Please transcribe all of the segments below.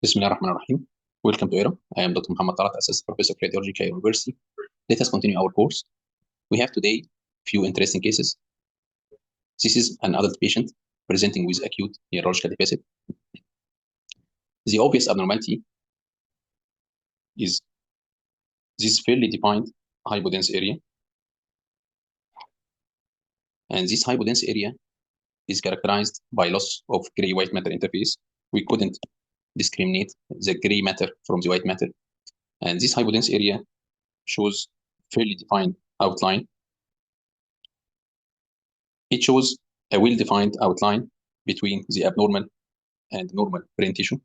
Bismillah ar-Rahman ar-Rahim. Welcome to ERA. I am Dr. Muhammad Talat, Assistant Professor of Radiology at University. Let us continue our course. We have today few interesting cases. This is an adult patient presenting with acute neurological deficit. The obvious abnormality is this fairly defined hypodense area. And this hypodense area is characterized by loss of gray-white matter interface. We couldn't discriminate the gray matter from the white matter. And this hypodense area shows fairly defined outline. It shows a well-defined outline between the abnormal and normal brain tissue.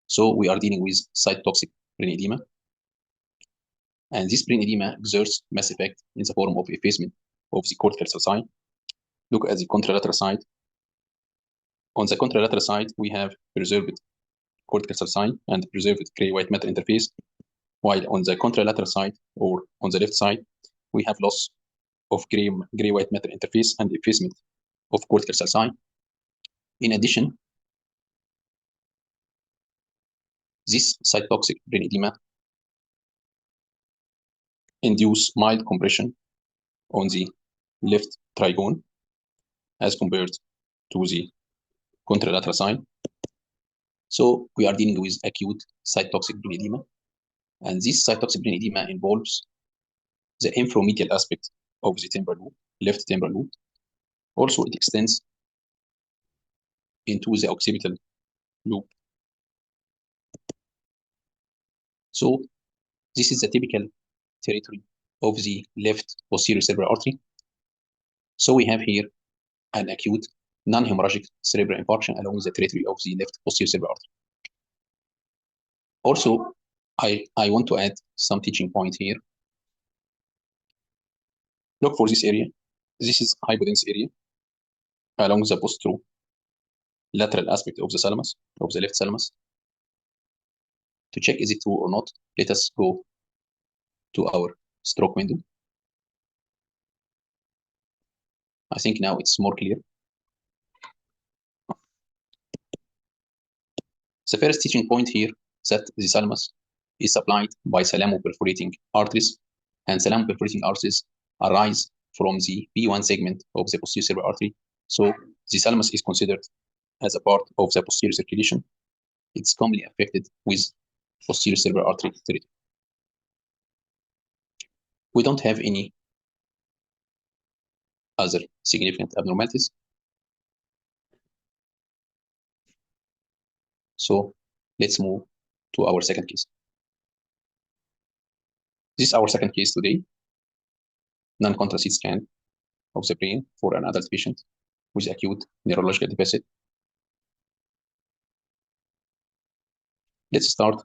So we are dealing with cytotoxic brain edema. And this brain edema exerts mass effect in the form of effacement of the cortical sulci. Look at the contralateral side. On the contralateral side, we have preserved cortical sulci and preserved gray-white matter interface, while on the contralateral side, or on the left side, we have loss of gray-white matter interface and effacement of cortical sulci. In addition, this cytotoxic brain edema induce mild compression on the left trigone as compared to the contralateral side. So we are dealing with acute cytotoxic brain edema. And this cytotoxic brain edema involves the inframedial aspect of the temporal loop, left temporal loop. Also, it extends into the occipital loop. So this is the typical territory of the left posterior cerebral artery. So we have here an acute non-hemorrhagic cerebral infarction along the territory of the left posterior cerebral artery. Also, I want to add some teaching point here. Look for this area. This is hypodense area along the posterolateral aspect of the thalamus, of the left thalamus. To check is it true or not, let us go to our stroke window. I think now it's more clear. The first teaching point here is that the thalamus is supplied by thalamo-perforating arteries, and thalamo-perforating arteries arise from the B1 segment of the posterior cerebral artery. So the thalamus is considered as a part of the posterior circulation. It's commonly affected with posterior cerebral artery territory. We don't have any other significant abnormalities. So let's move to our second case. This is our second case today. Non-contrast scan of the brain for an adult patient with acute neurological deficit. Let's start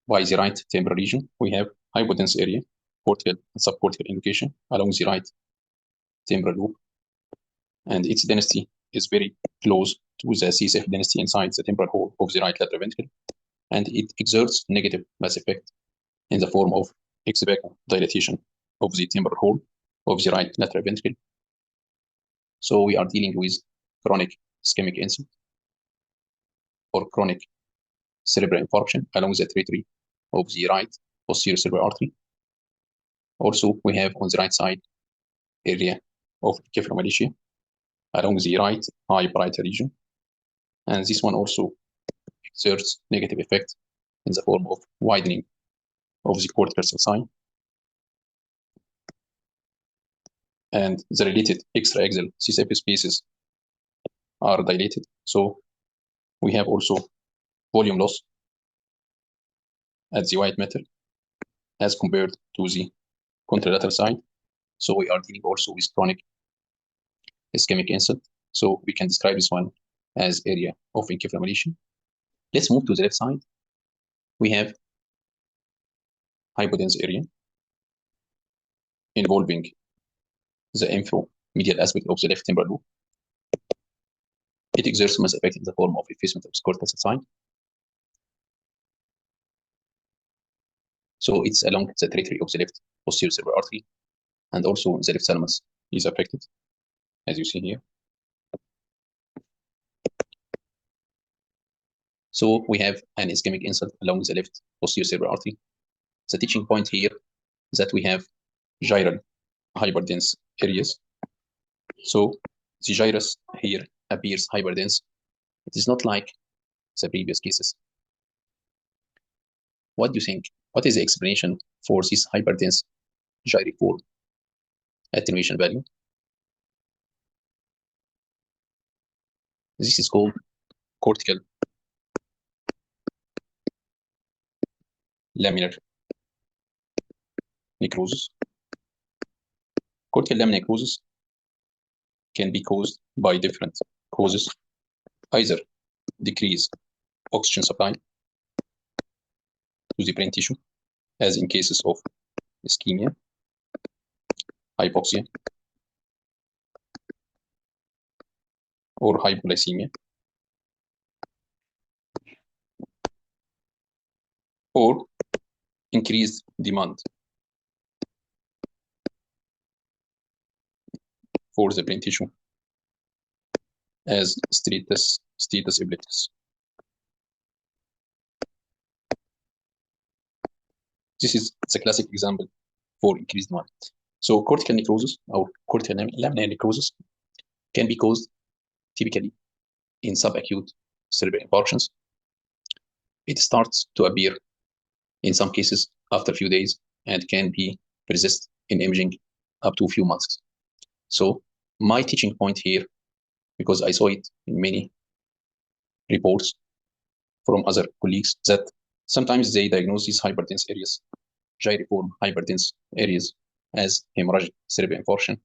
by the right temporal region. We have hypodense area, cortical and subcortical indication along the right temporal loop, and its density is very close to the CSF density inside the temporal hole of the right lateral ventricle, and it exerts negative mass effect in the form of extravagal dilatation of the temporal hole of the right lateral ventricle. So we are dealing with chronic ischemic insult or chronic cerebral infarction along the territory of the right posterior cerebral artery. Also, we have on the right side area of cephalomalacia along the right high parietal region, and this one also exerts negative effect in the form of widening of the cortical sulci, and the related extraaxial CSF spaces are dilated. So we have also volume loss at the white matter as compared to the contralateral side. So we are dealing also with chronic ischemic insult. So we can describe this one as area of encephalomalacia. Let's move to the left side. We have hypodense area involving the inframedial aspect of the left temporal loop. It exerts mass effect in the form of effacement of cortical sulci. So it's along the territory of the left posterior cerebral artery, and also the left thalamus is affected, as you see here. So we have an ischemic insult along the left posterior cerebral artery. The teaching point here is that we have gyral hyperdense areas. So the gyrus here appears hyperdense. It is not like the previous cases. What do you think? What is the explanation for this hyperdense gyriform attenuation value? This is called cortical laminar necrosis. Cortical laminar necrosis can be caused by different causes, either decrease oxygen supply to the brain tissue, as in cases of ischemia, hypoxia, or hypoglycemia, or increased demand for the brain tissue, as status epilepticus. This is the classic example for increased demand. So cortical necrosis or cortical laminar necrosis can be caused typically in subacute cerebral infarctions. It starts to appear in some cases after a few days and can be persist in imaging up to a few months. So my teaching point here, because I saw it in many reports from other colleagues, that sometimes they diagnose these hyperdense areas, gyriform hyperdense areas, as hemorrhagic cerebral infarction.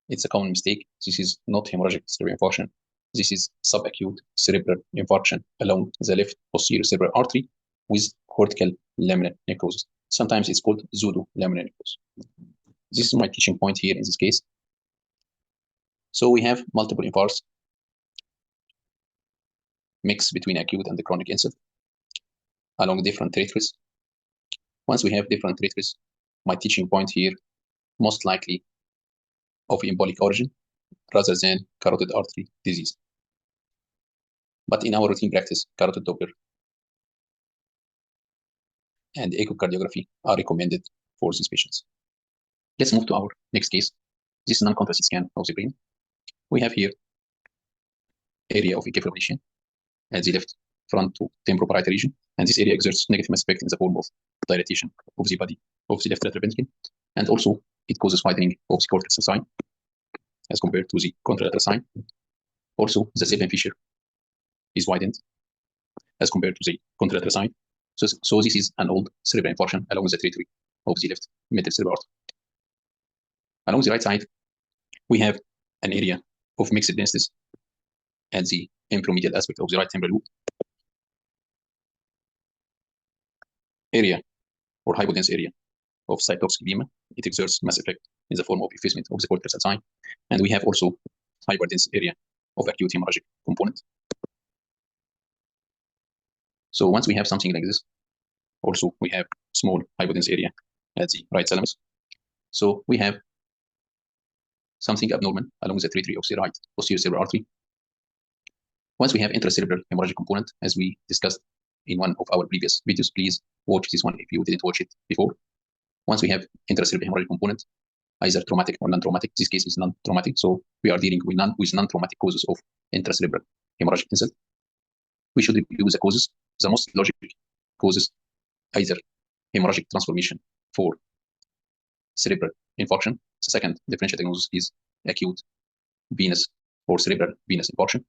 It's a common mistake. This is not hemorrhagic cerebral infarction. This is subacute cerebral infarction along the left posterior cerebral artery with cortical laminar necrosis. Sometimes it's called pseudo-laminar necrosis. This is my teaching point here in this case. So we have multiple infarcts mixed between acute and the chronic insult along different territories. Once we have different territories, my teaching point here, most likely of embolic origin rather than carotid artery disease. But in our routine practice, carotid Doppler and echocardiography are recommended for these patients. Let's move to our next case. This is non-contrasted scan of the brain. We have here area of fibrillation at the left front to temporoparietal region, and this area exerts negative mass effect in the form of dilatation of the body of the left lateral ventricle, and also it causes widening of the cortical sign as compared to the contralateral sign. Also, the Sabin fissure is widened as compared to the contralateral sign. So this is an old cerebral infarction along the territory of the left middle cerebral artery. Along the right side, we have an area of mixed densities at the infromedial aspect of the right temporal loop. Area or hypodense area of cytotoxic edema. It exerts mass effect in the form of effacement of the cortical cell sign. And we have also hyperdense area of acute hemorrhagic component. So once we have something like this, also we have small hypodense area at the right thalamus. So we have something abnormal along the territory of the right posterior cerebral artery. Once we have intracerebral hemorrhagic component, as we discussed in one of our previous videos, please watch this one if you didn't watch it before. Once we have intracerebral hemorrhagic component, either traumatic or non-traumatic, this case is non-traumatic, so we are dealing with non-traumatic causes of intracerebral hemorrhagic insult. We should review the causes. The most logical causes, either hemorrhagic transformation for cerebral infarction. The second differential diagnosis is acute venous or cerebral venous infarction,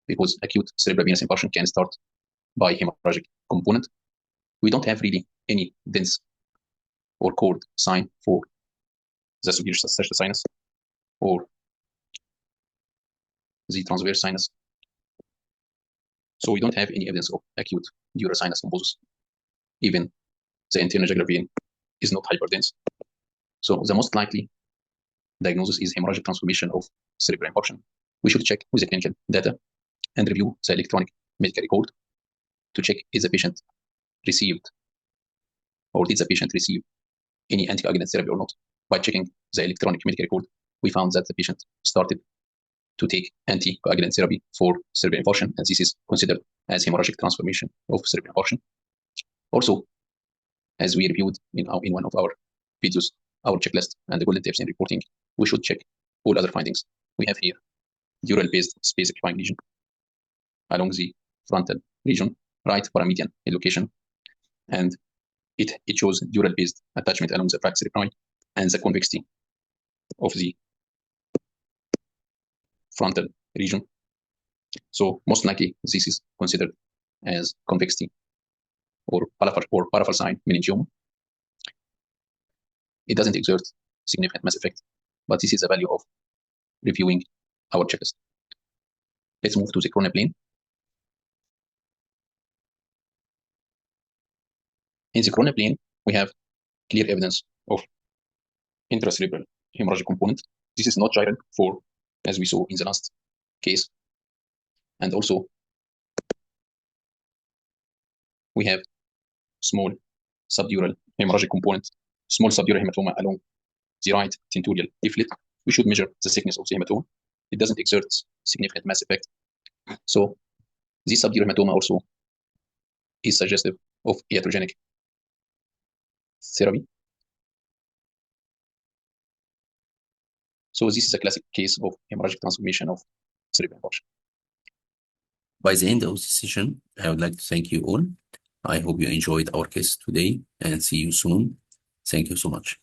because acute cerebral venous infarction can start by hemorrhagic component. We don't have really any dense or cord sign for the superior sagittal sinus or the transverse sinus. So we don't have any evidence of acute dural sinus thrombosis. Even the internal jugular vein is not hyperdense. So the most likely diagnosis is hemorrhagic transformation of cerebral infarction. We should check with the clinical data and review the electronic medical record to check if the patient received or did the patient receive any anticoagulant therapy or not. By checking the electronic medical record, we found that the patient started to take anticoagulant therapy for cerebral infarction, and this is considered as hemorrhagic transformation of cerebral infarction. Also, as we reviewed in one of our videos, our checklist and the golden tips in reporting, we should check all other findings. We have here dural-based space occupying lesion along the frontal region, right paramedian in location, and it shows dural-based attachment along the infarct cerebri and the convexity of the frontal region. So most likely this is considered as convexity or parafalcine meningioma. It doesn't exert significant mass effect, but this is the value of reviewing our checklist. Let's move to the coronal plane. In the coronal plane, we have clear evidence of intracerebral hemorrhagic component. This is not gyral for, as we saw in the last case. And also, we have small subdural hemorrhagic component, small subdural hematoma along the right tentorial leaflet. We should measure the thickness of the hematoma. It doesn't exert significant mass effect. So this subdural hematoma also is suggestive of iatrogenic therapy. So this is a classic case of hemorrhagic transformation of cerebral infarction. By the end of this session, I would like to thank you all. I hope you enjoyed our case today and see you soon. Thank you so much.